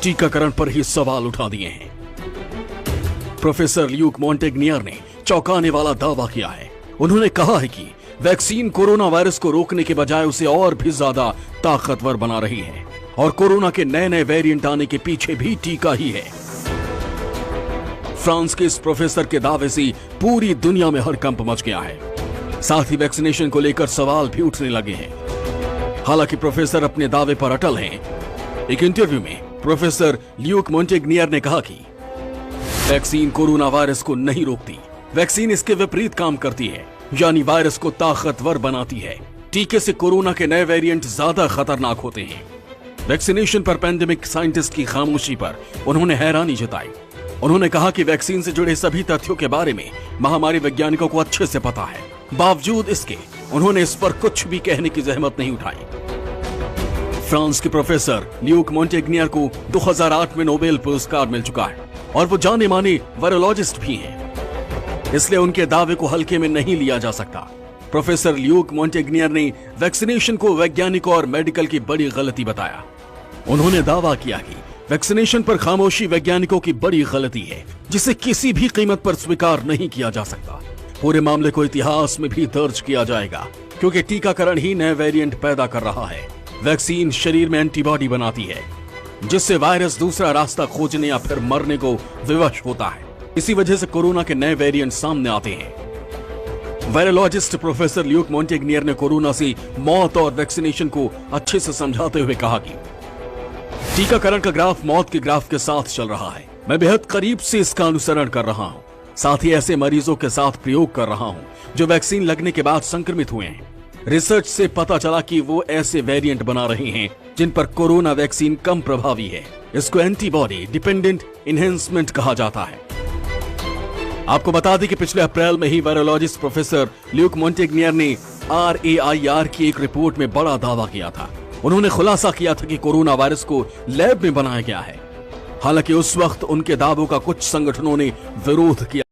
टीकाकरण पर ही सवाल उठा दिए हैं। प्रोफेसर ल्यूक मोंटेग्नियर ने चौंकाने वाला दावा किया है। उन्होंने कहा है कि वैक्सीन कोरोना वायरस को रोकने के बजाय उसे और भी ज्यादा ताकतवर बना रही है और कोरोना के नए नए वेरिएंट आने के पीछे भी टीका ही है। फ्रांस के इस प्रोफेसर के दावे से पूरी दुनिया में हड़कंप मच गया है। साथ ही वैक्सीनेशन को लेकर सवाल भी उठने लगे हैं। हालांकि प्रोफेसर अपने दावे पर अटल हैं। एक इंटरव्यू में प्रोफेसर ल्यूक मोंटेग्नियर ने कहा कि वैक्सीन कोरोना वायरस को नहीं रोकती, वैक्सीन इसके विपरीत काम करती है, यानी वायरस को ताकतवर बनाती है। टीके से कोरोना के नए वेरिएंट ज्यादा खतरनाक होते हैं। वैक्सीनेशन पर पैंडेमिक साइंटिस्ट की खामोशी पर उन्होंने हैरानी जताई। उन्होंने कहा कि वैक्सीन से जुड़े सभी तथ्यों के बारे में महामारी वैज्ञानिकों को अच्छे से पता है। बावजूद इसके उन्होंने इस पर कुछ भी कहने की जहमत नहीं उठाई। फ्रांस के प्रोफेसर ल्यूक मोंटेग्नियर को 2008 में नोबेल पुरस्कार मिल चुका है और वो जाने माने वायरोलॉजिस्ट भी हैं। इसलिए उनके दावे को हल्के में नहीं लिया जा सकता। प्रोफेसर ल्यूक मोंटेग्नियर ने वैक्सीनेशन को वैज्ञानिकों और मेडिकल की बड़ी गलती बताया। उन्होंने दावा किया कि वैक्सीनेशन पर खामोशी वैज्ञानिकों की बड़ी गलती है, जिसे किसी भी कीमत पर स्वीकार नहीं किया जा सकता। पूरे मामले को इतिहास में भी दर्ज किया जाएगा, क्योंकि टीकाकरण ही नए वेरिएंट पैदा कर रहा है। वैक्सीन शरीर में एंटीबॉडी बनाती है, जिससे वायरस दूसरा रास्ता खोजने या फिर मरने को विवश होता है। इसी वजह से कोरोना के नए वेरिएंट सामने आते हैं। वायरोलॉजिस्ट प्रोफेसर ल्यूक मोंटेग्नियर ने कोरोना से मौत और वैक्सीनेशन को अच्छे से समझाते हुए कहा कि टीकाकरण का ग्राफ मौत के ग्राफ के साथ चल रहा है। मैं बेहद करीब से इसका अनुसरण कर रहा हूं। साथ ही ऐसे मरीजों के साथ प्रयोग कर रहा हूं जो वैक्सीन लगने के बाद संक्रमित हुए हैं। रिसर्च से पता चला कि वो ऐसे वेरिएंट बना रहे हैं जिन पर कोरोना वैक्सीन कम प्रभावी है। इसको एंटीबॉडी डिपेंडेंट इनहेंसमेंट कहा जाता है। आपको बता दें कि पिछले अप्रैल में ही वायरोलॉजिस्ट प्रोफेसर ल्यूक मोंटेग्नियर ने RAIR की एक रिपोर्ट में बड़ा दावा किया था। उन्होंने खुलासा किया था कि कोरोना वायरस को लैब में बनाया गया है। हालांकि उस वक्त उनके दावों का कुछ संगठनों ने विरोध किया।